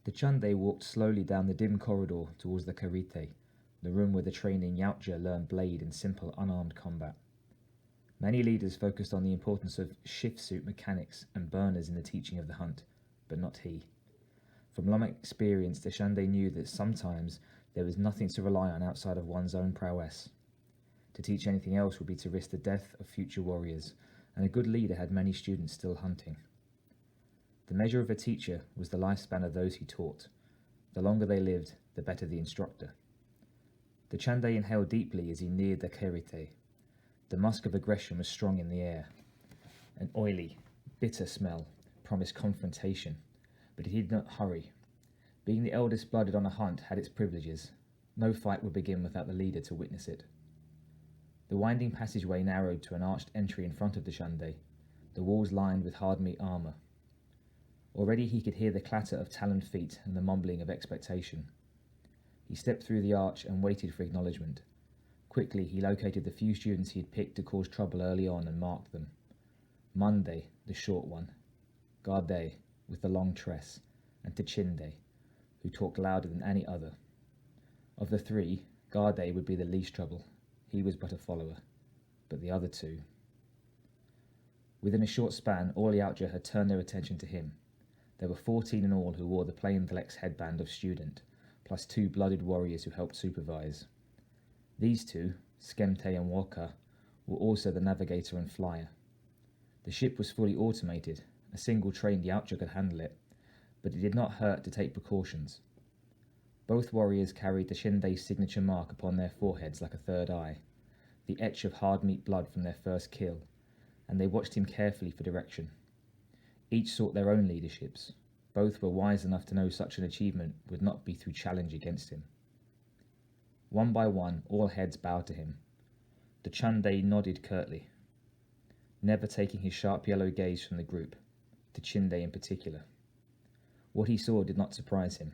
The Chande walked slowly down the dim corridor towards the karite, the room where the training Yautja learned blade in simple, unarmed combat. Many leaders focused on the importance of shift suit mechanics and burners in the teaching of the hunt, but not he. From long experience, the Chande knew that sometimes there was nothing to rely on outside of one's own prowess. To teach anything else would be to risk the death of future warriors, and a good leader had many students still hunting. The measure of a teacher was the lifespan of those he taught. The longer they lived, the better the instructor. The Chande inhaled deeply as he neared the karite. The musk of aggression was strong in the air. An oily, bitter smell promised confrontation, but he did not hurry. Being the eldest blooded on a hunt had its privileges. No fight would begin without the leader to witness it. The winding passageway narrowed to an arched entry in front of the Chande, the walls lined with hard meat armour. Already he could hear the clatter of taloned feet and the mumbling of expectation. He stepped through the arch and waited for acknowledgement. Quickly he located the few students he had picked to cause trouble early on and marked them. Monday, the short one, Garde, with the long tress, and Tichinde, who talked louder than any other. Of the three, Garde would be the least trouble. He was but a follower. But the other two... Within a short span, all Yautja had turned their attention to him. There were 14 in all who wore the plain Vlex headband of student, plus 2 blooded warriors who helped supervise. These two, Skemte and Waka, were also the navigator and flyer. The ship was fully automated. A single trained Yautja could handle it, but it did not hurt to take precautions. Both warriors carried the Shinde's signature mark upon their foreheads like a third eye, the etch of hard meat blood from their first kill, and they watched him carefully for direction. Each sought their own leaderships. Both were wise enough to know such an achievement would not be through challenge against him. One by one, all heads bowed to him. The Chande nodded curtly, never taking his sharp yellow gaze from the group, Tichinde in particular. What he saw did not surprise him.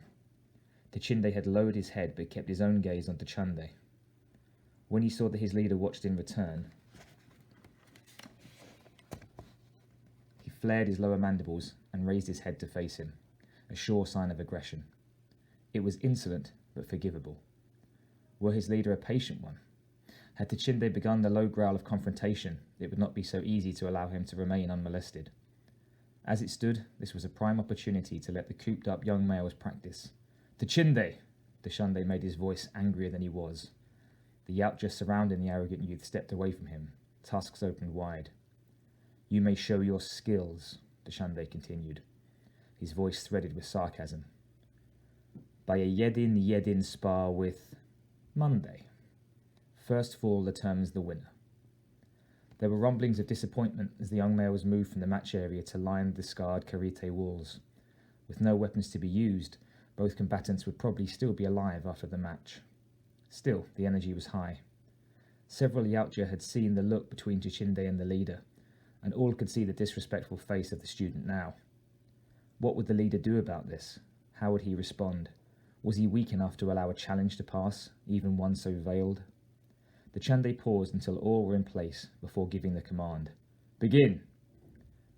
Tichinde had lowered his head but kept his own gaze on Chande. When he saw that his leader watched in return, he flared his lower mandibles and raised his head to face him, a sure sign of aggression. It was insolent but forgivable. Were his leader a patient one? Had Tichinde begun the low growl of confrontation, it would not be so easy to allow him to remain unmolested. As it stood, this was a prime opportunity to let the cooped-up young males practice. Tichinde! The Chande made his voice angrier than he was. The Yautja surrounding the arrogant youth stepped away from him, tusks opened wide. You may show your skills, the Chande continued, his voice threaded with sarcasm. By a Yedin spar with Monday. First fall determines the winner. There were rumblings of disappointment as the young males moved from the match area to line the scarred karite walls. With no weapons to be used, both combatants would probably still be alive after the match. Still, the energy was high. Several Yautja had seen the look between Tichinde and the leader, and all could see the disrespectful face of the student now. What would the leader do about this? How would he respond? Was he weak enough to allow a challenge to pass, even one so veiled? The Chande paused until all were in place before giving the command. Begin!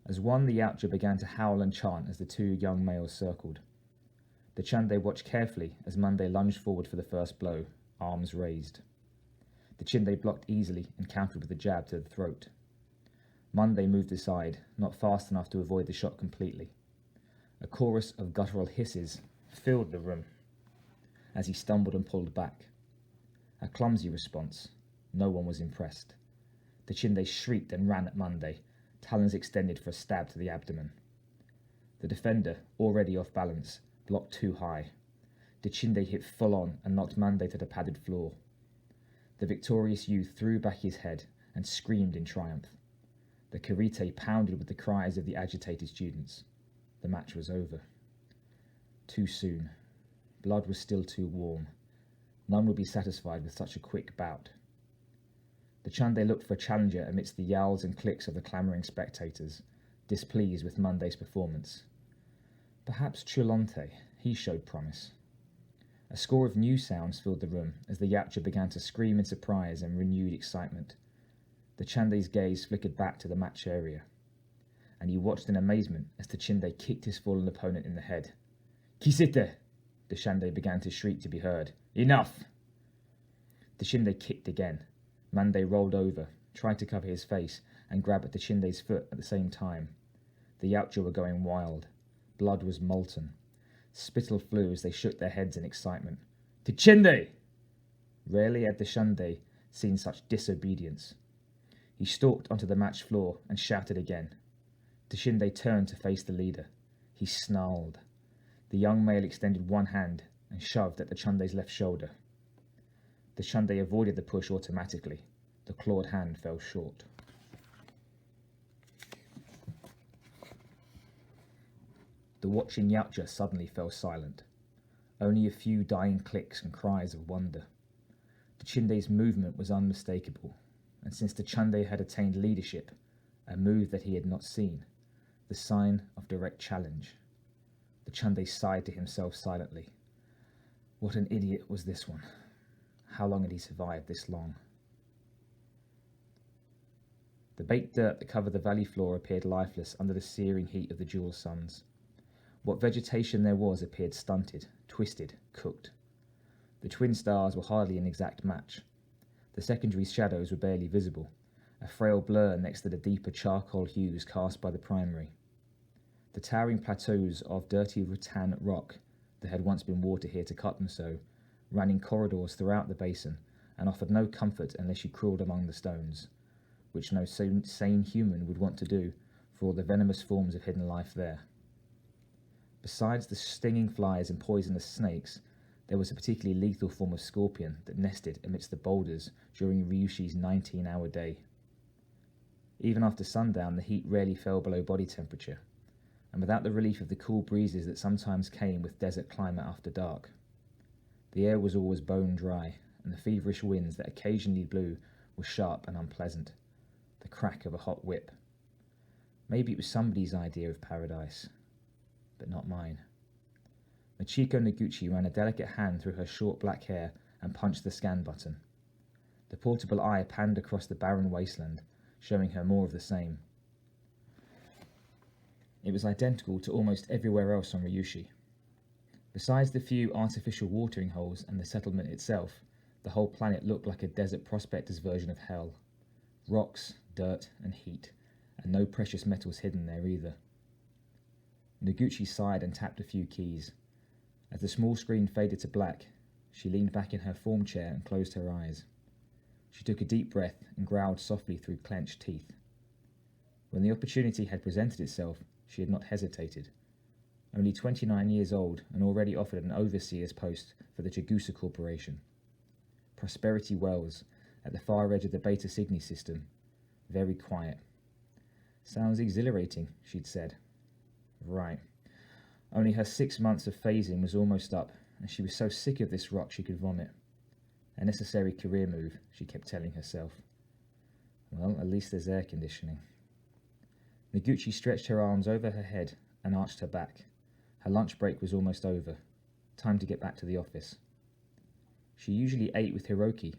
As one, the Yautja began to howl and chant as the two young males circled. The Chande watched carefully as Monday lunged forward for the first blow, arms raised. The Chinde blocked easily and countered with a jab to the throat. Monday moved aside, not fast enough to avoid the shot completely. A chorus of guttural hisses filled the room as he stumbled and pulled back. A clumsy response. No one was impressed. The Chinde shrieked and ran at Monday, talons extended for a stab to the abdomen. The defender, already off balance, blocked too high. The Chinde hit full on and knocked Monday to the padded floor. The victorious youth threw back his head and screamed in triumph. The karite pounded with the cries of the agitated students. The match was over. Too soon. Blood was still too warm. None would be satisfied with such a quick bout. The Chande looked for a challenger amidst the yowls and clicks of the clamouring spectators, displeased with Monday's performance. Perhaps Chulonte, he showed promise. A score of new sounds filled the room as the Yautja began to scream in surprise and renewed excitement. The Chande's gaze flickered back to the match area, and he watched in amazement as Tichinde kicked his fallen opponent in the head. Kisite! Deshande began to shriek to be heard. Enough! Deshinde kicked again. Mande rolled over, tried to cover his face, and grab at Deshinde's foot at the same time. The Yautja were going wild. Blood was molten. Spittle flew as they shook their heads in excitement. Deshinde! Rarely had Deshande seen such disobedience. He stalked onto the match floor and shouted again. Deshinde turned to face the leader. He snarled. The young male extended one hand and shoved at Deshinde's left shoulder. Deshinde avoided the push automatically. The clawed hand fell short. The watching Yautja suddenly fell silent. Only a few dying clicks and cries of wonder. Deshinde's movement was unmistakable, and since Deshinde had attained leadership, a move that he had not seen, the sign of direct challenge. Deshinde sighed to himself silently. What an idiot was this one. How long had he survived this long? The baked dirt that covered the valley floor appeared lifeless under the searing heat of the jewel suns. What vegetation there was appeared stunted, twisted, cooked. The twin stars were hardly an exact match. The secondary shadows were barely visible, a frail blur next to the deeper charcoal hues cast by the primary. The towering plateaus of dirty rattan rock that had once been water here to cut them so, ran in corridors throughout the basin and offered no comfort unless you crawled among the stones, which no sane human would want to do for all the venomous forms of hidden life there. Besides the stinging flies and poisonous snakes, there was a particularly lethal form of scorpion that nested amidst the boulders during Ryushi's 19-hour day. Even after sundown, the heat rarely fell below body temperature, and without the relief of the cool breezes that sometimes came with desert climate after dark. The air was always bone dry, and the feverish winds that occasionally blew were sharp and unpleasant, the crack of a hot whip. Maybe it was somebody's idea of paradise, but not mine. Michiko Noguchi ran a delicate hand through her short black hair and punched the scan button. The portable eye panned across the barren wasteland, showing her more of the same. It was identical to almost everywhere else on Ryushi. Besides the few artificial watering holes and the settlement itself, the whole planet looked like a desert prospector's version of hell. Rocks, dirt, and heat, and no precious metals hidden there either. Noguchi sighed and tapped a few keys. As the small screen faded to black, she leaned back in her form chair and closed her eyes. She took a deep breath and growled softly through clenched teeth. When the opportunity had presented itself, she had not hesitated. Only 29 years old and already offered an overseer's post for the Jagusa Corporation. Prosperity Wells, at the far edge of the Beta Cygni system. Very quiet. Sounds exhilarating, she'd said. Right. Only her 6 months of phasing was almost up, and she was so sick of this rot she could vomit. A necessary career move, she kept telling herself. Well, at least there's air conditioning. Noguchi stretched her arms over her head and arched her back. Her lunch break was almost over. Time to get back to the office. She usually ate with Hiroki,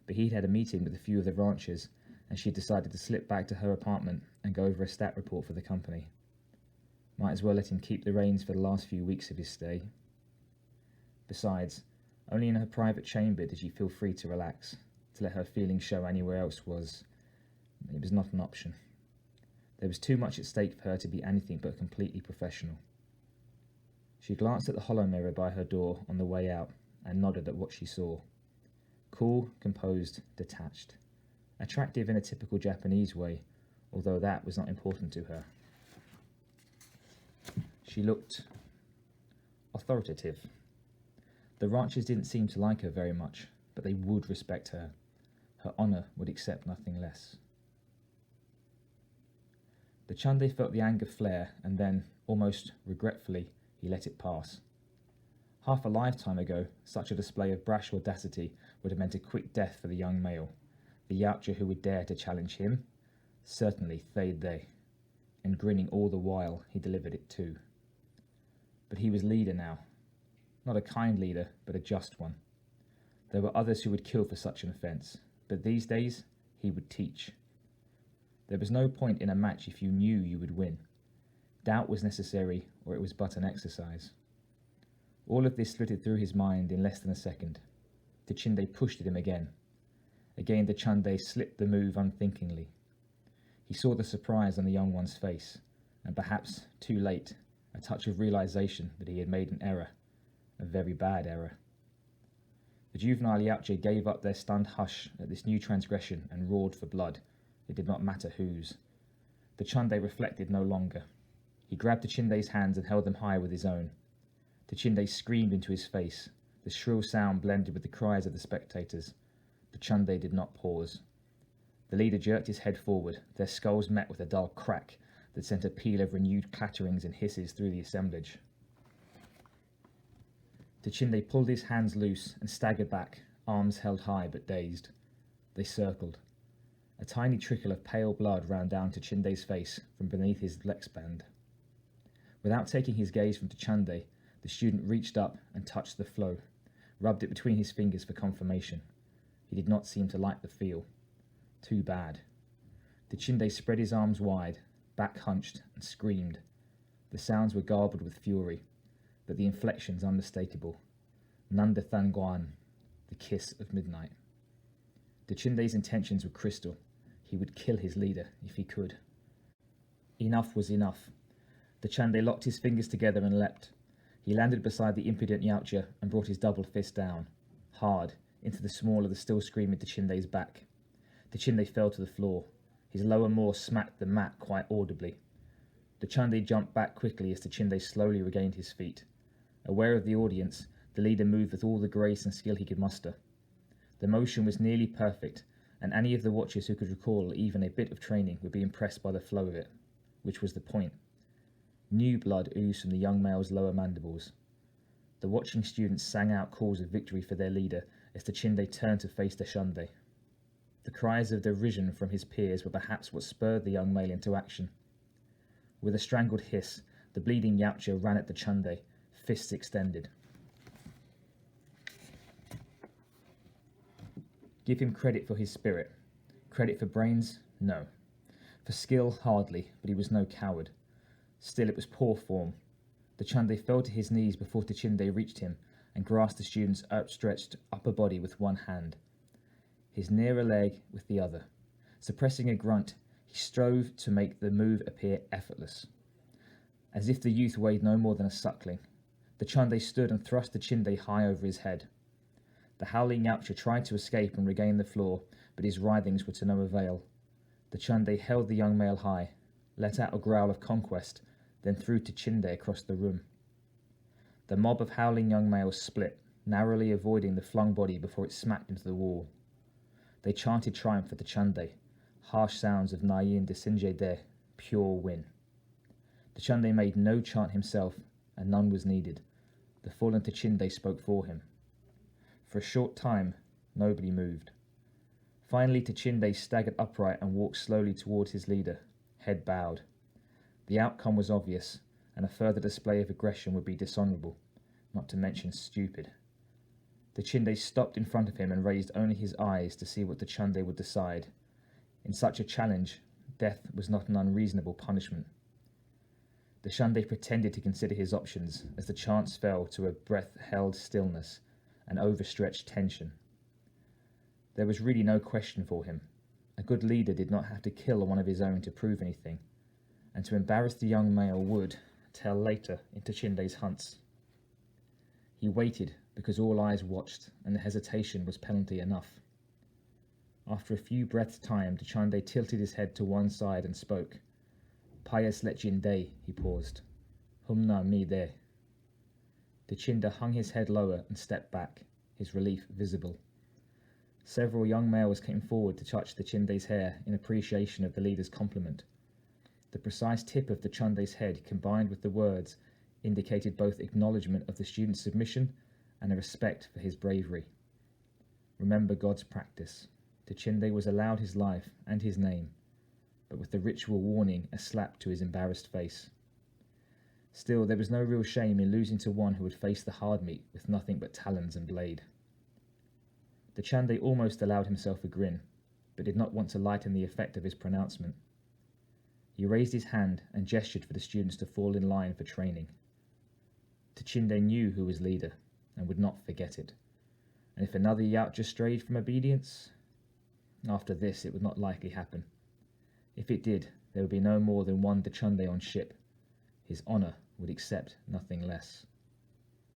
but he'd had a meeting with a few of the ranchers, and she'd decided to slip back to her apartment and go over a stat report for the company. Might as well let him keep the reins for the last few weeks of his stay. Besides, only in her private chamber did she feel free to relax. To let her feelings show anywhere else was not an option. There was too much at stake for her to be anything but completely professional. She glanced at the hollow mirror by her door on the way out and nodded at what she saw. Cool, composed, detached. Attractive in a typical Japanese way, although that was not important to her. She looked authoritative. The ranchers didn't seem to like her very much, but they would respect her. Her honour would accept nothing less. Deshinde felt the anger flare, and then, almost regretfully, he let it pass. Half a lifetime ago, such a display of brash audacity would have meant a quick death for the young male. The Yautja who would dare to challenge him? Certainly they'd they. And grinning all the while, he delivered it too. But he was leader now. Not a kind leader, but a just one. There were others who would kill for such an offence, but these days he would teach. There was no point in a match if you knew you would win. Doubt was necessary, or it was but an exercise. All of this flitted through his mind in less than a second. Tichinde pushed at him again. Again Tichinde slipped the move unthinkingly. He saw the surprise on the young one's face, and perhaps, too late, a touch of realization that he had made an error, a very bad error. The juvenile Yautja gave up their stunned hush at this new transgression and roared for blood. It did not matter whose. Tichinde reflected no longer. He grabbed Tichinde's hands and held them high with his own. Tichinde screamed into his face. The shrill sound blended with the cries of the spectators. Tichinde did not pause. The leader jerked his head forward. Their skulls met with a dull crack that sent a peal of renewed clatterings and hisses through the assemblage. Tichinde pulled his hands loose and staggered back, arms held high but dazed. They circled. A tiny trickle of pale blood ran down Tichinde's face from beneath his lexband. Without taking his gaze from Tichinde, the student reached up and touched the flow, rubbed it between his fingers for confirmation. He did not seem to like the feel. Too bad. Tichinde spread his arms wide, back hunched, and screamed. The sounds were garbled with fury, but the inflections unmistakable. Nanda Thangwan, the kiss of midnight. Tichinde's intentions were crystal. He would kill his leader if he could. Enough was enough. Tichinde locked his fingers together and leapt. He landed beside the impudent Yautja and brought his doubled fist down, hard, into the small of the still screaming Tichinde's back. Tichinde fell to the floor. His lower maw smacked the mat quite audibly. Tichinde jumped back quickly as Tichinde slowly regained his feet. Aware of the audience, the leader moved with all the grace and skill he could muster. The motion was nearly perfect, and any of the watchers who could recall even a bit of training would be impressed by the flow of it, which was the point. New blood oozed from the young male's lower mandibles. The watching students sang out calls of victory for their leader as Tichinde turned to face Tichinde. The cries of derision from his peers were perhaps what spurred the young male into action. With a strangled hiss, the bleeding Yautja ran at Tichinde, fists extended. Give him credit for his spirit. Credit for brains? No. For skill? Hardly, but he was no coward. Still, it was poor form. Tichinde fell to his knees before Tichinde reached him and grasped the student's outstretched upper body with one hand, his nearer leg with the other. Suppressing a grunt, he strove to make the move appear effortless. As if the youth weighed no more than a suckling, Tichinde stood and thrust Tichinde high over his head. The howling Yautja tried to escape and regain the floor, but his writhings were to no avail. Tichinde held the young male high, let out a growl of conquest, then threw Tichinde across the room. The mob of howling young males split, narrowly avoiding the flung body before it smacked into the wall. They chanted triumph for Tichinde, harsh sounds of Nayin Desinje De, pure win. Tichinde made no chant himself, and none was needed. The fallen Tichinde spoke for him. For a short time, nobody moved. Finally, Tichinde staggered upright and walked slowly towards his leader, head bowed. The outcome was obvious, and a further display of aggression would be dishonourable, not to mention stupid. Tichinde stopped in front of him and raised only his eyes to see what Tichinde would decide. In such a challenge, death was not an unreasonable punishment. Tichinde pretended to consider his options as the chance fell to a breath-held stillness and overstretched tension. There was really no question for him. A good leader did not have to kill one of his own to prove anything, and to embarrass the young male would tell later in Tichinde's hunts. He waited because all eyes watched, and the hesitation was penalty enough. After a few breaths' time, Tichinde tilted his head to one side and spoke. Pious Lechinde, he paused. Humna mi de. Tichinde hung his head lower and stepped back, his relief visible. Several young males came forward to touch Tichinde's hair in appreciation of the leader's compliment. The precise tip of Tichinde's head, combined with the words, indicated both acknowledgement of the student's submission and a respect for his bravery. Remember God's practice. Tichinde was allowed his life and his name, but with the ritual warning a slap to his embarrassed face. Still, there was no real shame in losing to one who would face the hard meat with nothing but talons and blade. Tichinde almost allowed himself a grin, but did not want to lighten the effect of his pronouncement. He raised his hand and gestured for the students to fall in line for training. Tachinde knew who was leader and would not forget it. And if another Yautja strayed from obedience, after this it would not likely happen. If it did, there would be no more than one Dachunde on ship. His honour would accept nothing less.